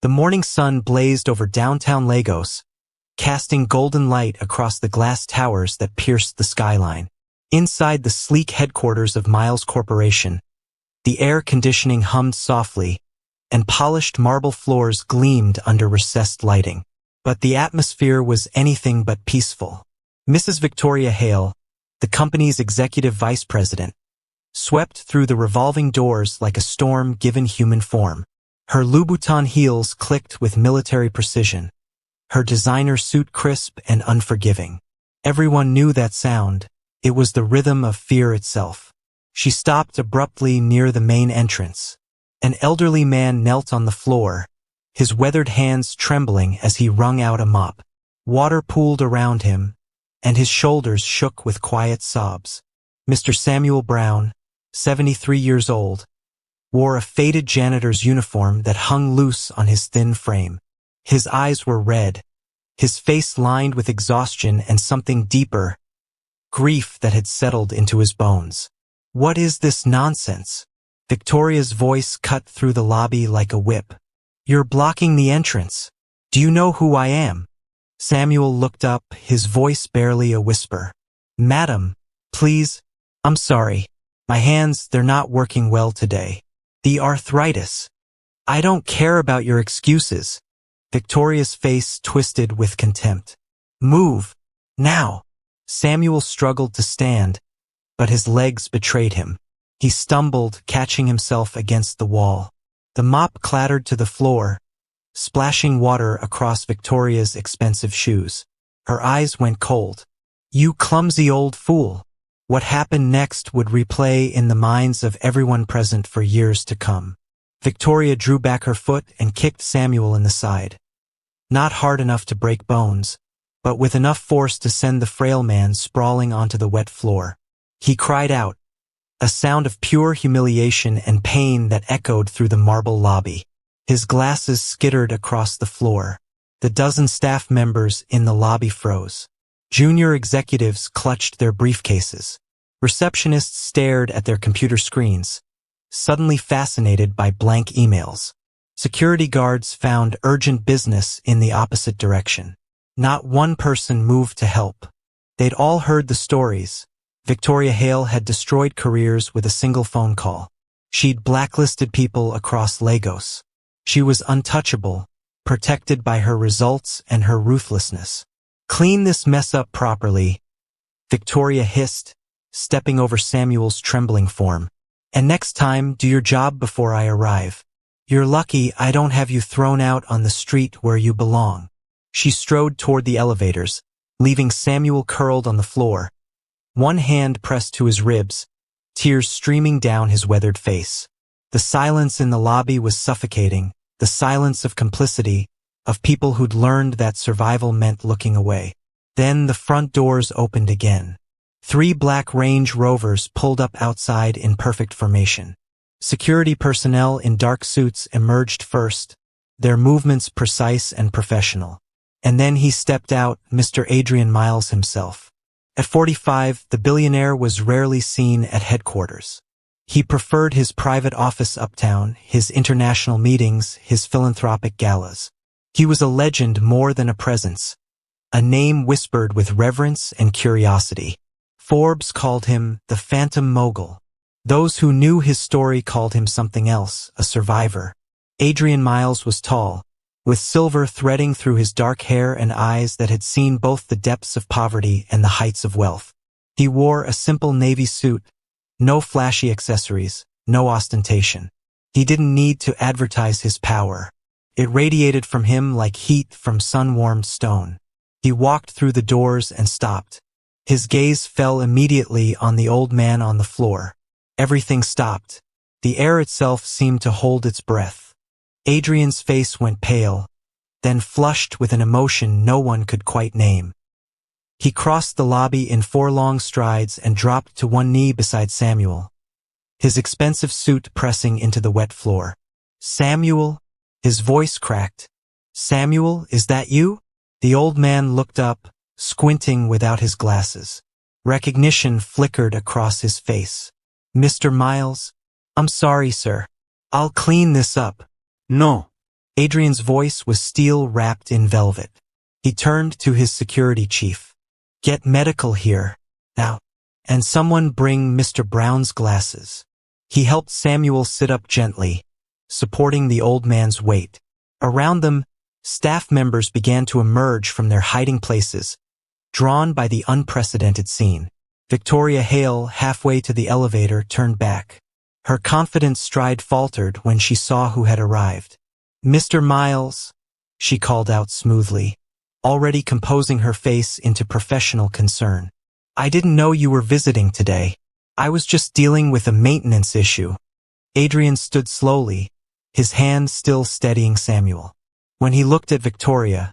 The morning sun blazed over downtown Lagos, casting golden light across the glass towers that pierced the skyline. Inside the sleek headquarters of Miles Corporation, the air conditioning hummed softly, and polished marble floors gleamed under recessed lighting. But the atmosphere was anything but peaceful. Mrs. Victoria Hale, the company's executive vice president, swept through the revolving doors like a storm given human form. Her Louboutin heels clicked with military precision, her designer suit crisp and unforgiving. Everyone knew that sound. It was the rhythm of fear itself. She stopped abruptly near the main entrance. An elderly man knelt on the floor, his weathered hands trembling as he wrung out a mop. Water pooled around him, and his shoulders shook with quiet sobs. Mr. Samuel Brown, 73 years old, wore a faded janitor's uniform that hung loose on his thin frame. His eyes were red, his face lined with exhaustion and something deeper, grief that had settled into his bones. "What is this nonsense?" Victoria's voice cut through the lobby like a whip. "You're blocking the entrance. Do you know who I am?" Samuel looked up, his voice barely a whisper. "Madam, please, I'm sorry. My hands, they're not working well today. The arthritis." "I don't care about your excuses." Victoria's face twisted with contempt. "Move, now." Samuel struggled to stand, but his legs betrayed him. He stumbled, catching himself against the wall. The mop clattered to the floor, splashing water across Victoria's expensive shoes. Her eyes went cold. "You clumsy old fool." What happened next would replay in the minds of everyone present for years to come. Victoria drew back her foot and kicked Samuel in the side. Not hard enough to break bones, but with enough force to send the frail man sprawling onto the wet floor. He cried out, a sound of pure humiliation and pain that echoed through the marble lobby. His glasses skittered across the floor. The dozen staff members in the lobby froze. Junior executives clutched their briefcases. Receptionists stared at their computer screens, suddenly fascinated by blank emails. Security guards found urgent business in the opposite direction. Not one person moved to help. They'd all heard the stories. Victoria Hale had destroyed careers with a single phone call. She'd blacklisted people across Lagos. She was untouchable, protected by her results and her ruthlessness. "Clean this mess up properly," Victoria hissed, stepping over Samuel's trembling form. "And next time, do your job before I arrive. You're lucky I don't have you thrown out on the street where you belong." She strode toward the elevators, leaving Samuel curled on the floor, one hand pressed to his ribs, tears streaming down his weathered face. The silence in the lobby was suffocating, the silence of complicity, of people who'd learned that survival meant looking away. Then the front doors opened again. 3 black Range Rovers pulled up outside in perfect formation. Security personnel in dark suits emerged first, their movements precise and professional. And then he stepped out, Mr. Adrian Miles himself. At 45, the billionaire was rarely seen at headquarters. He preferred his private office uptown, his international meetings, his philanthropic galas. He was a legend more than a presence, a name whispered with reverence and curiosity. Forbes called him the Phantom Mogul. Those who knew his story called him something else, a survivor. Adrian Miles was tall, with silver threading through his dark hair and eyes that had seen both the depths of poverty and the heights of wealth. He wore a simple navy suit, no flashy accessories, no ostentation. He didn't need to advertise his power. It radiated from him like heat from sun-warmed stone. He walked through the doors and stopped. His gaze fell immediately on the old man on the floor. Everything stopped. The air itself seemed to hold its breath. Adrian's face went pale, then flushed with an emotion no one could quite name. He crossed the lobby in 4 long strides and dropped to one knee beside Samuel, his expensive suit pressing into the wet floor. "Samuel?" His voice cracked. "Samuel, is that you?" The old man looked up, squinting without his glasses. Recognition flickered across his face. "Mr. Miles? I'm sorry, sir. I'll clean this up." "No." Adrian's voice was steel wrapped in velvet. He turned to his security chief. "Get medical here, now. And someone bring Mr. Brown's glasses." He helped Samuel sit up gently, supporting the old man's weight. Around them, staff members began to emerge from their hiding places, drawn by the unprecedented scene. Victoria Hale, halfway to the elevator, turned back. Her confident stride faltered when she saw who had arrived. "Mr. Miles," she called out smoothly, already composing her face into professional concern. "I didn't know you were visiting today. I was just dealing with a maintenance issue." Adrian stood slowly, his hand still steadying Samuel. When he looked at Victoria,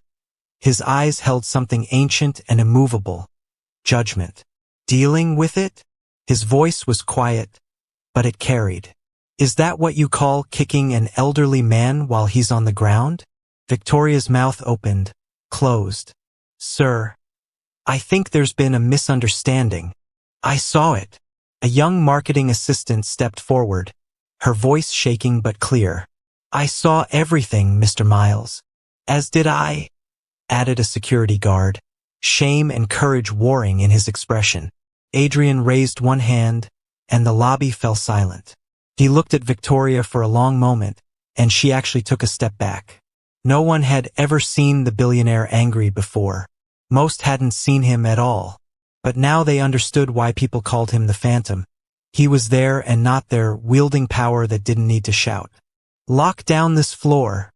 his eyes held something ancient and immovable: judgment. "Dealing with it?" His voice was quiet, but it carried. "Is that what you call kicking an elderly man while he's on the ground?" Victoria's mouth opened, closed. "Sir, I think there's been a misunderstanding. I saw it." A young marketing assistant stepped forward, her voice shaking but clear. "I saw everything, Mr. Miles." "As did I," added a security guard, shame and courage warring in his expression. Adrian raised one hand, and the lobby fell silent. He looked at Victoria for a long moment, and she actually took a step back. No one had ever seen the billionaire angry before. Most hadn't seen him at all. But now they understood why people called him the Phantom. He was there and not there, wielding power that didn't need to shout. "Lock down this floor,"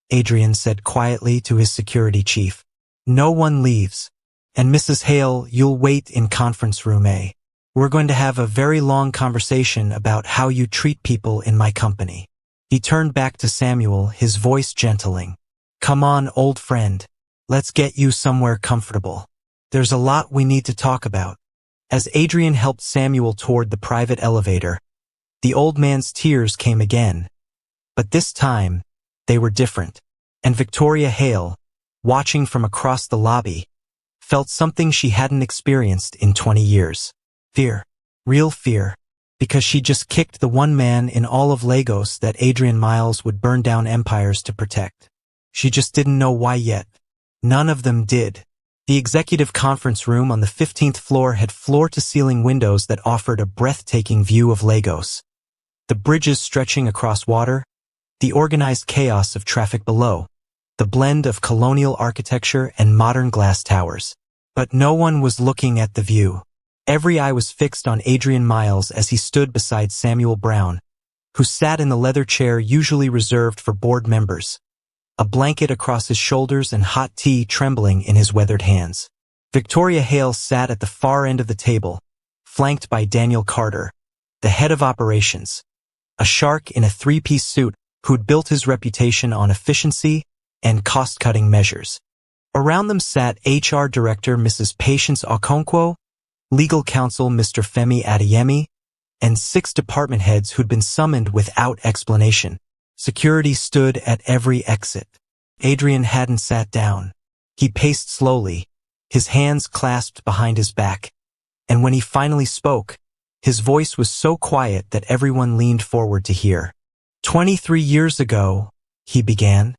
Adrian said quietly to his security chief. "No one leaves. And Mrs. Hale, you'll wait in conference room A. We're going to have a very long conversation about how you treat people in my company." He turned back to Samuel, his voice gentling. "Come on, old friend. Let's get you somewhere comfortable. There's a lot we need to talk about." As Adrian helped Samuel toward the private elevator, the old man's tears came again. But this time, they were different. And Victoria Hale, watching from across the lobby, felt something she hadn't experienced in 20 years. Fear. Real fear. Because she just kicked the one man in all of Lagos that Adrian Miles would burn down empires to protect. She just didn't know why yet. None of them did. The executive conference room on the 15th floor had floor-to-ceiling windows that offered a breathtaking view of Lagos. The bridges stretching across water, the organized chaos of traffic below, the blend of colonial architecture and modern glass towers. But no one was looking at the view. Every eye was fixed on Adrian Miles as he stood beside Samuel Brown, who sat in the leather chair usually reserved for board members, a blanket across his shoulders and hot tea trembling in his weathered hands. Victoria Hale sat at the far end of the table, flanked by Daniel Carter, the head of operations, a shark in a three-piece suit who'd built his reputation on efficiency and cost-cutting measures. Around them sat HR Director Mrs. Patience Okonkwo, Legal Counsel Mr. Femi Adeyemi, and 6 department heads who'd been summoned without explanation. Security stood at every exit. Adrian hadn't sat down. He paced slowly, his hands clasped behind his back, and when he finally spoke, his voice was so quiet that everyone leaned forward to hear. 23 years ago, he began,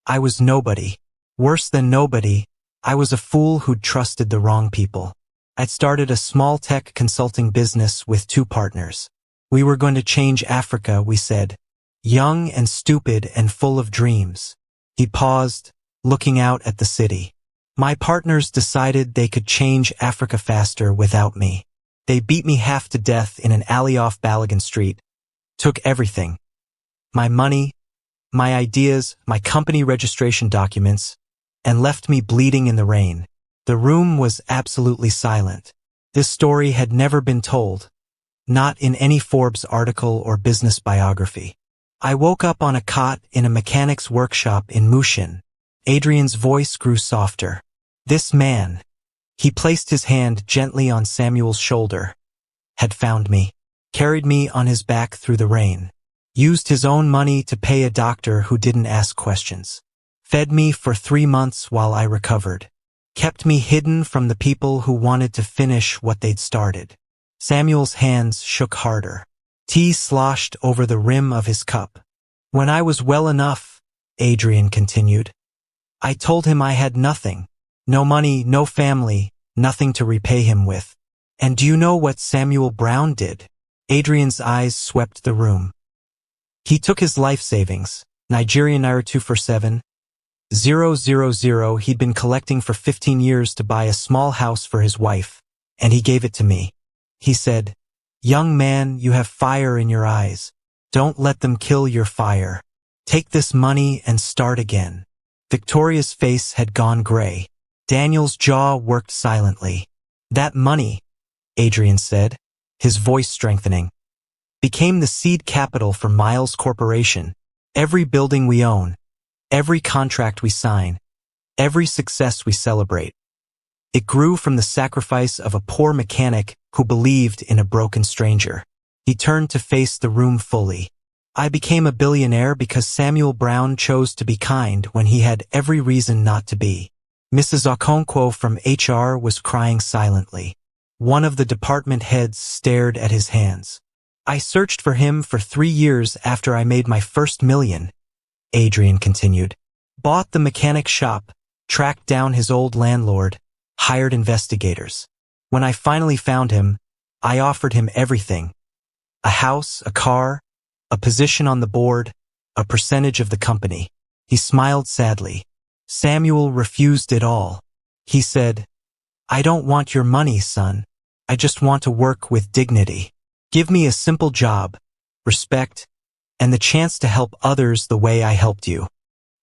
I was nobody. Worse than nobody, I was a fool who'd trusted the wrong people. I'd started a small tech consulting business with 2 partners. We were going to change Africa, we said. Young and stupid and full of dreams. He paused, looking out at the city. My partners decided they could change Africa faster without me. They beat me half to death in an alley off Balogun Street. Took everything. My money, my ideas, my company registration documents, and left me bleeding in the rain. The room was absolutely silent. This story had never been told, not in any Forbes article or business biography. I woke up on a cot in a mechanic's workshop in Mushin. Adrian's voice grew softer. This man, he placed his hand gently on Samuel's shoulder, had found me, carried me on his back through the rain, used his own money to pay a doctor who didn't ask questions, fed me for 3 months while I recovered, kept me hidden from the people who wanted to finish what they'd started. Samuel's hands shook harder. Tea sloshed over the rim of his cup. When I was well enough, Adrian continued. I told him I had nothing. No money, no family, nothing to repay him with. And do you know what Samuel Brown did? Adrian's eyes swept the room. He took his life savings, Nigerian Naira 247,000 he'd been collecting for 15 years to buy a small house for his wife, and he gave it to me. He said, "Young man, you have fire in your eyes. Don't let them kill your fire. Take this money and start again." Victoria's face had gone gray. Daniel's jaw worked silently. That money, Adrian said, his voice strengthening, became the seed capital for Miles Corporation. Every building we own, every contract we sign, every success we celebrate. It grew from the sacrifice of a poor mechanic who believed in a broken stranger. He turned to face the room fully. I became a billionaire because Samuel Brown chose to be kind when he had every reason not to be. Mrs. Okonkwo from HR was crying silently. One of the department heads stared at his hands. I searched for him for 3 years after I made my first million, Adrian continued. Bought the mechanic shop, tracked down his old landlord, hired investigators. When I finally found him, I offered him everything. A house, a car, a position on the board, a percentage of the company. He smiled sadly. Samuel refused it all. He said, I don't want your money, son. I just want to work with dignity. Give me a simple job, respect, and the chance to help others the way I helped you.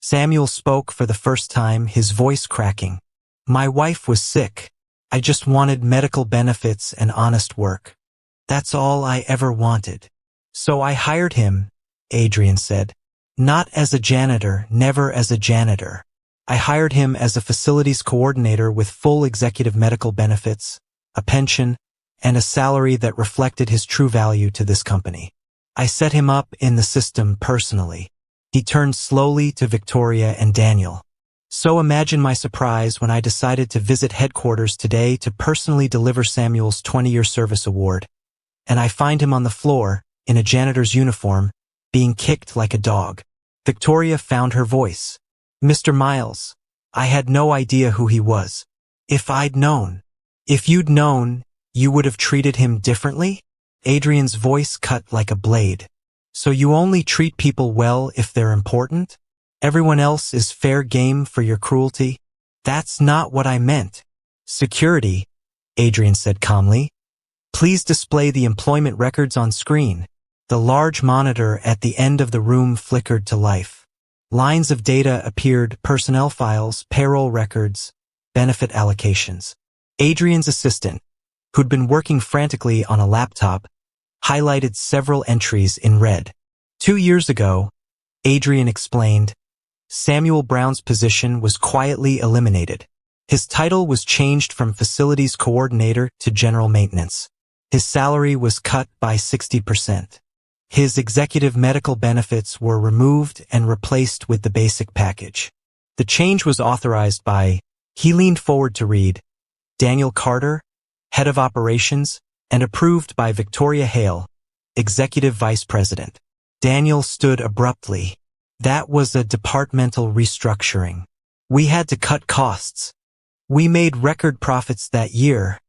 Samuel spoke for the first time, his voice cracking. My wife was sick. I just wanted medical benefits and honest work. That's all I ever wanted. So I hired him, Adrian said. Not as a janitor, never as a janitor. I hired him as a facilities coordinator with full executive medical benefits, a pension, and a salary that reflected his true value to this company. I set him up in the system personally. He turned slowly to Victoria and Daniel. So imagine my surprise when I decided to visit headquarters today to personally deliver Samuel's 20-year service award. And I find him on the floor, in a janitor's uniform, being kicked like a dog. Victoria found her voice. Mr. Miles, I had no idea who he was. If I'd known. If you'd known, you would have treated him differently? Adrian's voice cut like a blade. So you only treat people well if they're important? Everyone else is fair game for your cruelty? That's not what I meant. Security, Adrian said calmly. Please display the employment records on screen. The large monitor at the end of the room flickered to life. Lines of data appeared, personnel files, payroll records, benefit allocations. Adrian's assistant, who'd been working frantically on a laptop, highlighted several entries in red. 2 years ago, Adrian explained, Samuel Brown's position was quietly eliminated. His title was changed from facilities coordinator to general maintenance. His salary was cut by 60%. His executive medical benefits were removed and replaced with the basic package. The change was authorized by, he leaned forward to read, Daniel Carter, head of operations, and approved by Victoria Hale, executive vice president. Daniel stood abruptly. That was a departmental restructuring. We had to cut costs. We made record profits that year,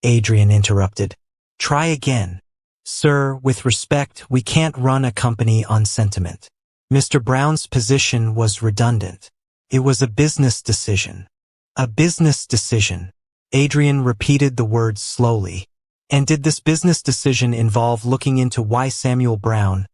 Adrian interrupted. Try again. Sir, with respect, we can't run a company on sentiment. Mr. Brown's position was redundant. It was a business decision. A business decision. Adrian repeated the words slowly. And did this business decision involve looking into why Samuel Brown,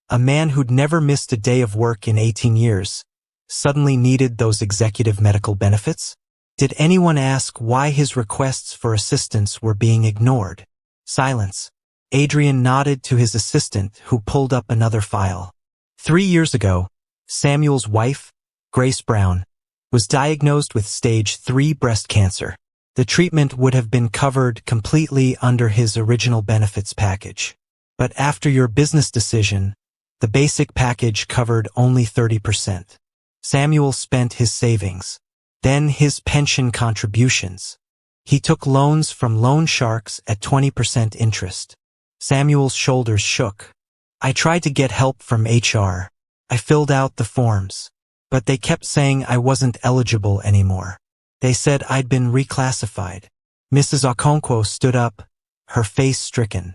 a man who'd never missed a day of work in 18 years, suddenly needed those executive medical benefits? Did anyone ask why his requests for assistance were being ignored? Silence. Adrian nodded to his assistant, who pulled up another file. 3 years ago, Samuel's wife, Grace Brown, was diagnosed with stage 3 breast cancer. The treatment would have been covered completely under his original benefits package. But after your business decision, the basic package covered only 30%. Samuel spent his savings, then his pension contributions. He took loans from loan sharks at 20% interest. Samuel's shoulders shook. I tried to get help from HR. I filled out the forms. but they kept saying I wasn't eligible anymore. They said I'd been reclassified. Mrs. Okonkwo stood up, her face stricken.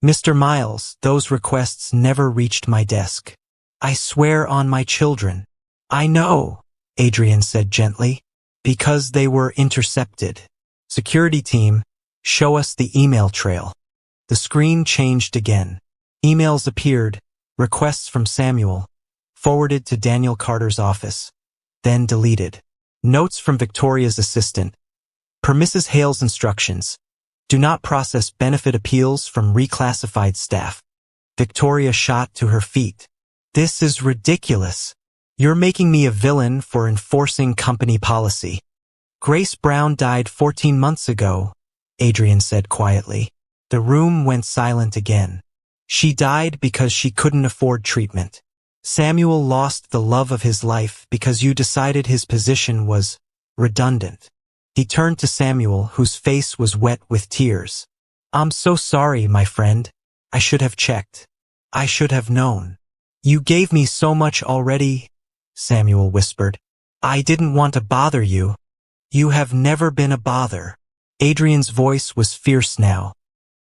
Mr. Miles, those requests never reached my desk. I swear on my children. I know, Adrian said gently, because they were intercepted. Security team, show us the email trail. The screen changed again. Emails appeared, requests from Samuel, forwarded to Daniel Carter's office, then deleted. Notes from Victoria's assistant. Per Mrs. Hale's instructions, do not process benefit appeals from reclassified staff. Victoria shot to her feet. This is ridiculous. You're making me a villain for enforcing company policy. Grace Brown died 14 months ago, Adrian said quietly. The room went silent again. She died because she couldn't afford treatment. Samuel lost the love of his life because you decided his position was redundant. He turned to Samuel, whose face was wet with tears. I'm so sorry, my friend. I should have checked. I should have known. You gave me so much already, Samuel whispered. I didn't want to bother you. You have never been a bother. Adrian's voice was fierce now.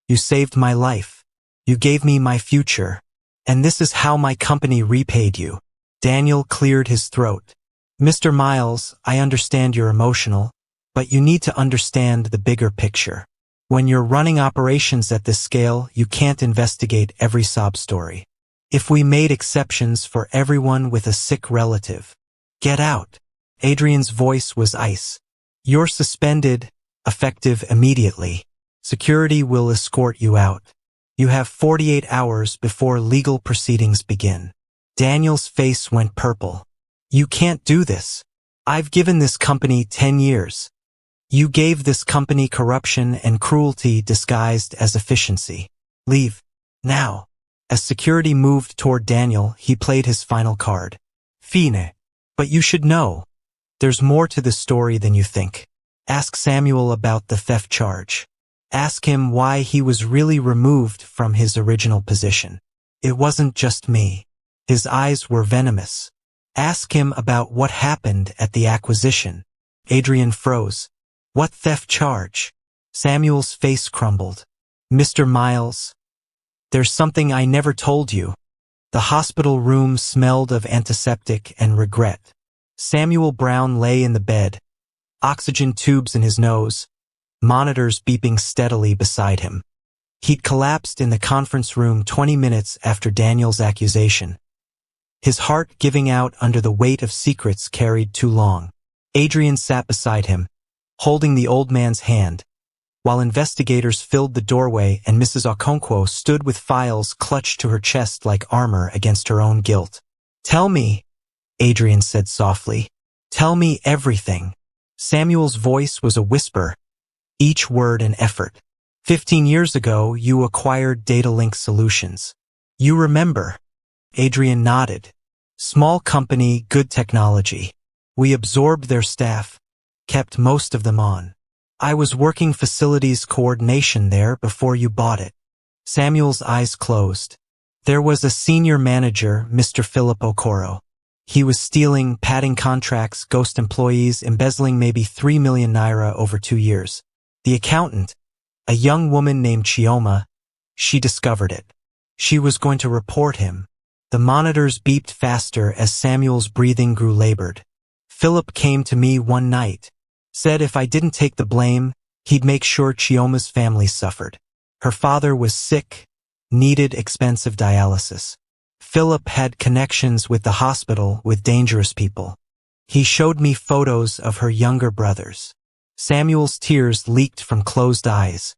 You saved my life. You gave me my future. And this is how my company repaid you. Daniel cleared his throat. Mr. Miles, I understand you're emotional, but you need to understand the bigger picture. When you're running operations at this scale, you can't investigate every sob story. If we made exceptions for everyone with a sick relative, get out. Adrian's voice was ice. You're suspended, effective immediately. Security will escort you out. You have 48 hours before legal proceedings begin. Daniel's face went purple. You can't do this. I've given this company 10 years. You gave this company corruption and cruelty disguised as efficiency. Leave. Now. As security moved toward Daniel, he played his final card. Fine. But you should know. There's more to this story than you think. Ask Samuel about the theft charge. Ask him why he was really removed from his original position. It wasn't just me. His eyes were venomous. Ask him about what happened at the acquisition. Adrian froze. What theft charge? Samuel's face crumbled. Mr. Miles, there's something I never told you. The hospital room smelled of antiseptic and regret. Samuel Brown lay in the bed, oxygen tubes in his nose, monitors beeping steadily beside him. He'd collapsed in the conference room 20 minutes after Daniel's accusation. His heart giving out under the weight of secrets carried too long. Adrian sat beside him, holding the old man's hand, while investigators filled the doorway and Mrs. Okonkwo stood with files clutched to her chest like armor against her own guilt. Tell me, Adrian said softly. Tell me everything. Samuel's voice was a whisper, each word an effort. 15 years ago, you acquired Datalink Solutions. You remember? Adrian nodded. Small company, good technology. We absorbed their staff, kept most of them on. I was working facilities coordination there before you bought it. Samuel's eyes closed. There was a senior manager, Mr. Philip Okoro. He was stealing, padding contracts, ghost employees, embezzling maybe 3 million naira over 2 years. The accountant, a young woman named Chioma, she discovered it. She was going to report him. The monitors beeped faster as Samuel's breathing grew labored. Philip came to me one night, said if I didn't take the blame, he'd make sure Chioma's family suffered. Her father was sick, needed expensive dialysis. Philip had connections with the hospital with dangerous people. He showed me photos of her younger brothers. Samuel's tears leaked from closed eyes.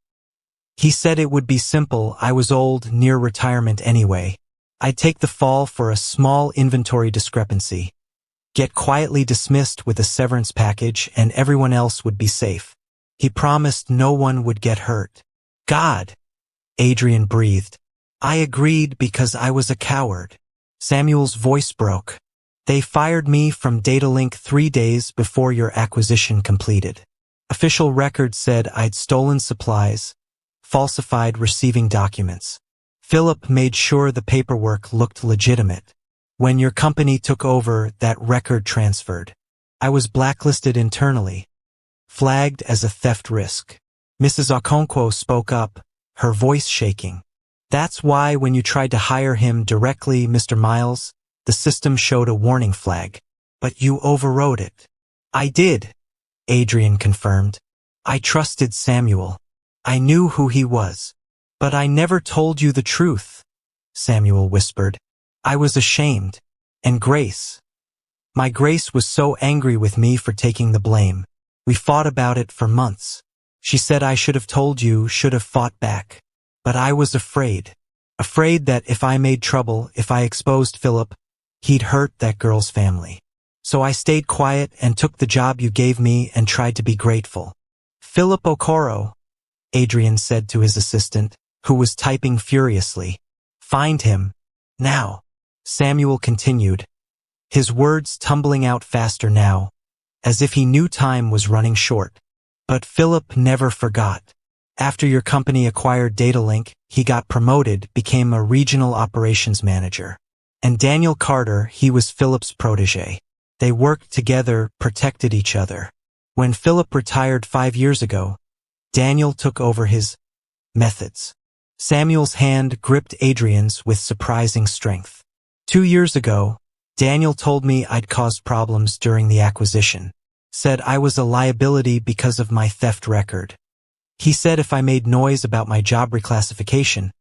He said it would be simple. I was old, near retirement anyway. I'd take the fall for a small inventory discrepancy, get quietly dismissed with a severance package, and everyone else would be safe. He promised no one would get hurt. God, Adrian breathed. I agreed because I was a coward. Samuel's voice broke. They fired me from Datalink 3 days before your acquisition completed. Official records said I'd stolen supplies, falsified receiving documents. Philip made sure the paperwork looked legitimate. When your company took over, that record transferred. I was blacklisted internally, flagged as a theft risk. Mrs. Okonkwo spoke up, her voice shaking. That's why when you tried to hire him directly, Mr. Miles, the system showed a warning flag. But you overrode it. I did, Adrian confirmed. I trusted Samuel. I knew who he was. But I never told you the truth, Samuel whispered. I was ashamed. And Grace. My Grace was so angry with me for taking the blame. We fought about it for months. She said I should have told you, should have fought back. But I was afraid. Afraid that if I made trouble, if I exposed Philip, he'd hurt that girl's family. So I stayed quiet and took the job you gave me and tried to be grateful. Philip Okoro, Adrian said to his assistant, who was typing furiously. Find him. Now. Samuel continued, his words tumbling out faster now, as if he knew time was running short. But Philip never forgot. After your company acquired Datalink, he got promoted, became a regional operations manager. And Daniel Carter, he was Philip's protege. They worked together, protected each other. When Philip retired 5 years ago, Daniel took over his methods. Samuel's hand gripped Adrian's with surprising strength. 2 years ago, Daniel told me I'd caused problems during the acquisition. Said I was a liability because of my theft record. He said if I made noise about my job reclassification,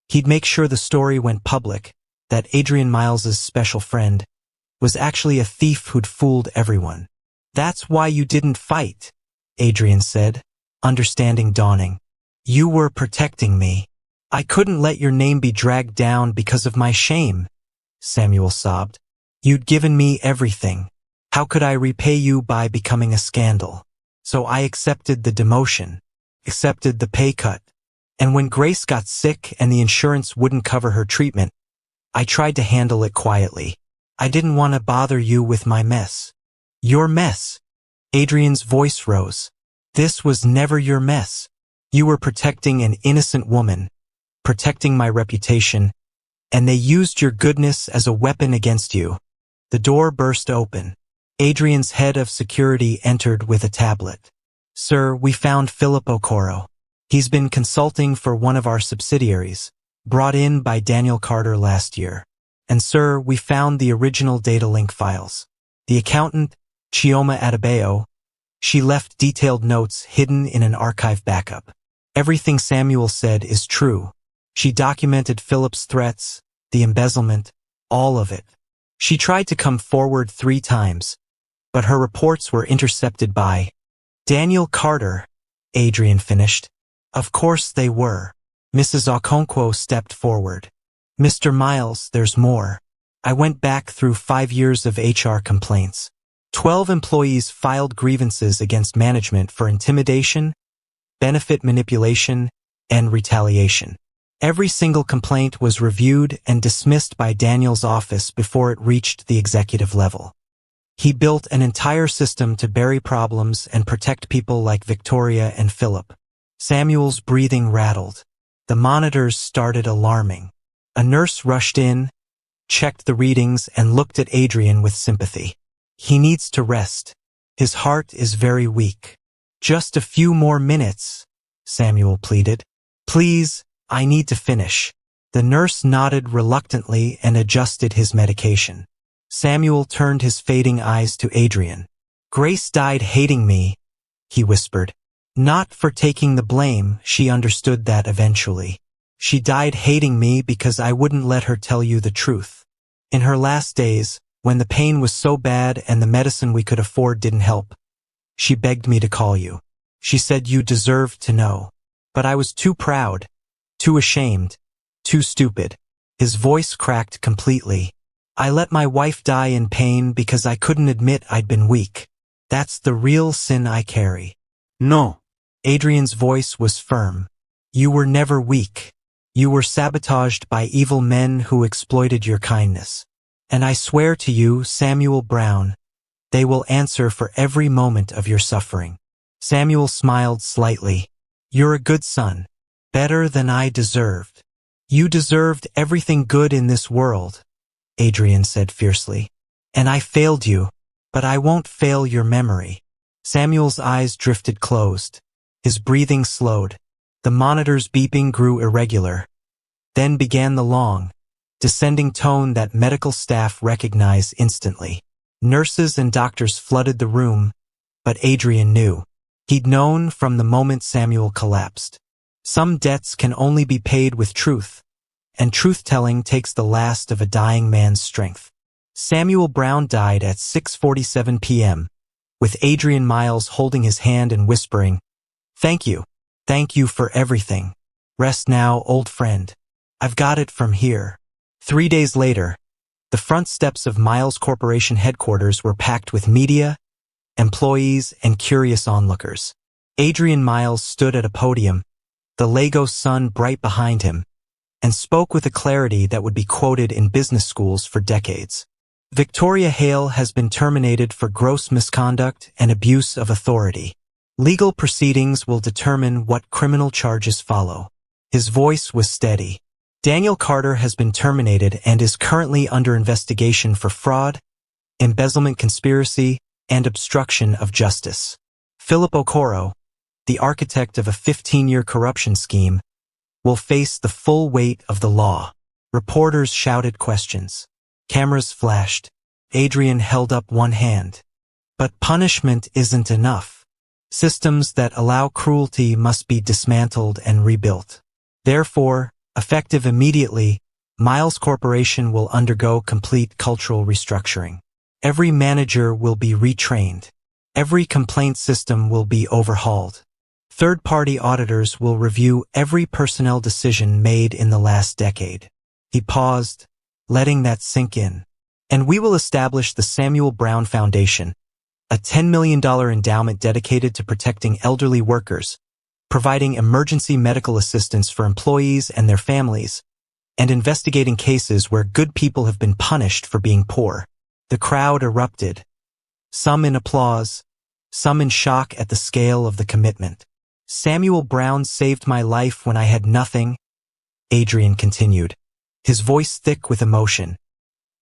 he'd make sure the story went public, that Adrian Miles's special friend was actually a thief who'd fooled everyone. That's why you didn't fight, Adrian said, understanding dawning. You were protecting me. I couldn't let your name be dragged down because of my shame, Samuel sobbed. You'd given me everything. How could I repay you by becoming a scandal? So I accepted the demotion, accepted the pay cut. And when Grace got sick and the insurance wouldn't cover her treatment, I tried to handle it quietly. I didn't want to bother you with my mess. Your mess. Adrian's voice rose. This was never your mess. You were protecting an innocent woman, protecting my reputation, and they used your goodness as a weapon against you. The door burst open. Adrian's head of security entered with a tablet. Sir, we found Philip Okoro. He's been consulting for one of our subsidiaries, brought in by Daniel Carter last year. And sir, we found the original Datalink files. The accountant, Chioma Adebayo, she left detailed notes hidden in an archive backup. Everything Samuel said is true. She documented Philip's threats, the embezzlement, all of it. She tried to come forward 3 times, but her reports were intercepted by Daniel Carter, Adrian finished. Of course they were. Mrs. Okonkwo stepped forward. Mr. Miles, there's more. I went back through 5 years of HR complaints. 12 employees filed grievances against management for intimidation, benefit manipulation, and retaliation. Every single complaint was reviewed and dismissed by Daniel's office before it reached the executive level. He built an entire system to bury problems and protect people like Victoria and Philip. Samuel's breathing rattled. The monitors started alarming. A nurse rushed in, checked the readings, and looked at Adrian with sympathy. He needs to rest. His heart is very weak. Just a few more minutes, Samuel pleaded. Please, I need to finish. The nurse nodded reluctantly and adjusted his medication. Samuel turned his fading eyes to Adrian. Grace died hating me, he whispered. Not for taking the blame, she understood that eventually. She died hating me because I wouldn't let her tell you the truth. In her last days, when the pain was so bad and the medicine we could afford didn't help, she begged me to call you. She said you deserved to know. But I was too proud, too ashamed, too stupid. His voice cracked completely. I let my wife die in pain because I couldn't admit I'd been weak. That's the real sin I carry. No. Adrian's voice was firm. You were never weak. You were sabotaged by evil men who exploited your kindness. And I swear to you, Samuel Brown, they will answer for every moment of your suffering. Samuel smiled slightly. You're a good son. Better than I deserved. You deserved everything good in this world. Adrian said fiercely. And I failed you, but I won't fail your memory. Samuel's eyes drifted closed. His breathing slowed. The monitor's beeping grew irregular. Then began the long, descending tone that medical staff recognized instantly. Nurses and doctors flooded the room, but Adrian knew. He'd known from the moment Samuel collapsed. Some debts can only be paid with truth, and truth-telling takes the last of a dying man's strength. Samuel Brown died at 6:47 p.m., with Adrian Miles holding his hand and whispering, "Thank you. Thank you for everything. Rest now, old friend. I've got it from here." 3 days later, the front steps of Miles Corporation headquarters were packed with media, employees, and curious onlookers. Adrian Miles stood at a podium, the Lagos sun bright behind him, and spoke with a clarity that would be quoted in business schools for decades. Victoria Hale has been terminated for gross misconduct and abuse of authority. Legal proceedings will determine what criminal charges follow. His voice was steady. Daniel Carter has been terminated and is currently under investigation for fraud, embezzlement conspiracy, and obstruction of justice. Philip Okoro, the architect of a 15-year corruption scheme, will face the full weight of the law. Reporters shouted questions. Cameras flashed. Adrian held up one hand. But punishment isn't enough. Systems that allow cruelty must be dismantled and rebuilt. Therefore, effective immediately, Miles Corporation will undergo complete cultural restructuring. Every manager will be retrained. Every complaint system will be overhauled. Third-party auditors will review every personnel decision made in the last decade. He paused, letting that sink in. And we will establish the Samuel Brown Foundation, a $10 million endowment dedicated to protecting elderly workers, providing emergency medical assistance for employees and their families, and investigating cases where good people have been punished for being poor. The crowd erupted, some in applause, some in shock at the scale of the commitment. "Samuel Brown saved my life when I had nothing," Adrian continued, his voice thick with emotion.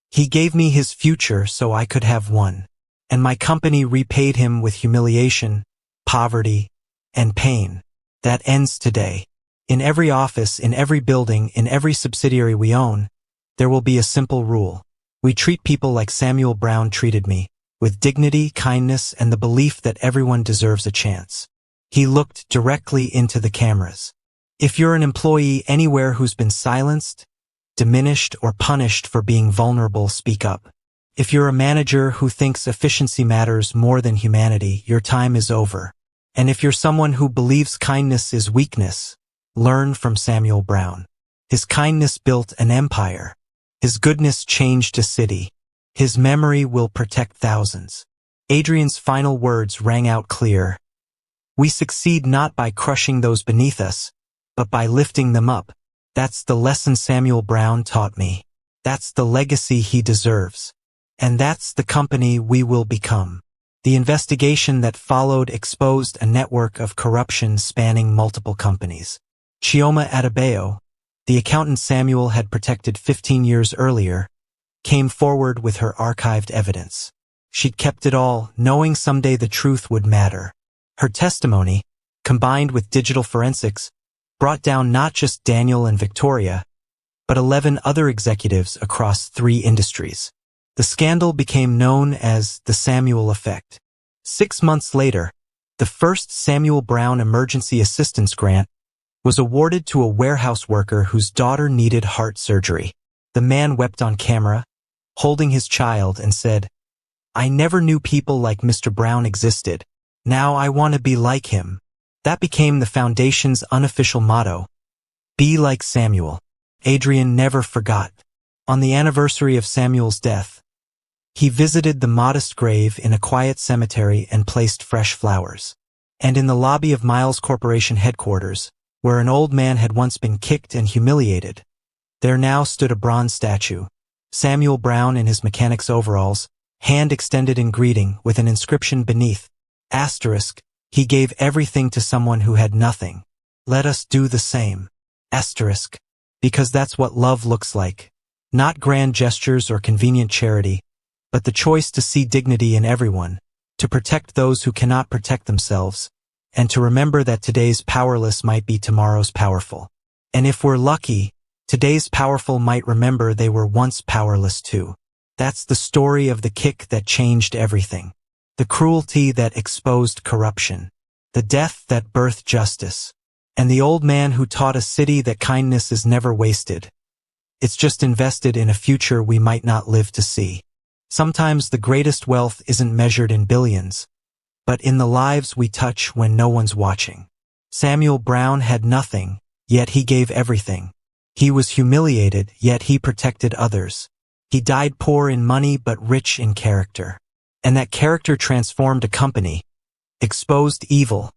"He gave me his future so I could have one, and my company repaid him with humiliation, poverty, and pain. That ends today. In every office, in every building, in every subsidiary we own, there will be a simple rule. We treat people like Samuel Brown treated me, with dignity, kindness, and the belief that everyone deserves a chance." He looked directly into the cameras. "If you're an employee anywhere who's been silenced, diminished, or punished for being vulnerable, speak up. If you're a manager who thinks efficiency matters more than humanity, your time is over. And if you're someone who believes kindness is weakness, learn from Samuel Brown. His kindness built an empire. His goodness changed a city. His memory will protect thousands." Adrian's final words rang out clear. "We succeed not by crushing those beneath us, but by lifting them up. That's the lesson Samuel Brown taught me. That's the legacy he deserves. And that's the company we will become." The investigation that followed exposed a network of corruption spanning multiple companies. Chioma Adebayo, the accountant Samuel had protected 15 years earlier, came forward with her archived evidence. She'd kept it all, knowing someday the truth would matter. Her testimony, combined with digital forensics, brought down not just Daniel and Victoria, but 11 other executives across 3 industries. The scandal became known as the Samuel Effect. 6 months later, the first Samuel Brown Emergency Assistance Grant was awarded to a warehouse worker whose daughter needed heart surgery. The man wept on camera, holding his child, and said, "I never knew people like Mr. Brown existed. Now I want to be like him." That became the foundation's unofficial motto, "Be like Samuel." Adrian never forgot. On the anniversary of Samuel's death, he visited the modest grave in a quiet cemetery and placed fresh flowers. And in the lobby of Miles Corporation headquarters, where an old man had once been kicked and humiliated, there now stood a bronze statue. Samuel Brown in his mechanic's overalls, hand extended in greeting, with an inscription beneath, asterisk, "He gave everything to someone who had nothing. Let us do the same." Asterisk, because that's what love looks like. Not grand gestures or convenient charity, but the choice to see dignity in everyone, to protect those who cannot protect themselves, and to remember that today's powerless might be tomorrow's powerful. And if we're lucky, today's powerful might remember they were once powerless too. That's the story of the kick that changed everything. The cruelty that exposed corruption. The death that birthed justice. And the old man who taught a city that kindness is never wasted. It's just invested in a future we might not live to see. Sometimes the greatest wealth isn't measured in billions, but in the lives we touch when no one's watching. Samuel Brown had nothing, yet he gave everything. He was humiliated, yet he protected others. He died poor in money but rich in character. And that character transformed a company, exposed evil,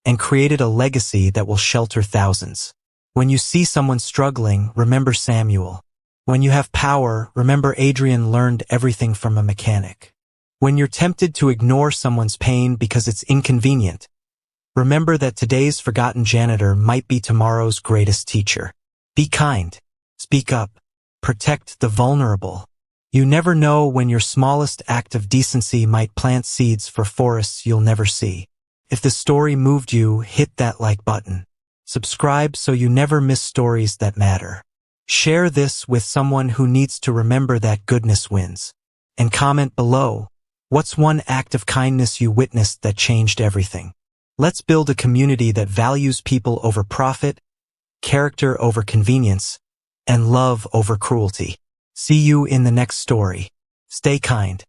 and created a legacy that will shelter thousands. When you see someone struggling, remember Samuel. When you have power, remember Adrian learned everything from a mechanic. When you're tempted to ignore someone's pain because it's inconvenient, remember that today's forgotten janitor might be tomorrow's greatest teacher. Be kind. Speak up. Protect the vulnerable. You never know when your smallest act of decency might plant seeds for forests you'll never see. If the story moved you, hit that like button. Subscribe so you never miss stories that matter. Share this with someone who needs to remember that goodness wins. And comment below, what's one act of kindness you witnessed that changed everything? Let's build a community that values people over profit, character over convenience, and love over cruelty. See you in the next story. Stay kind.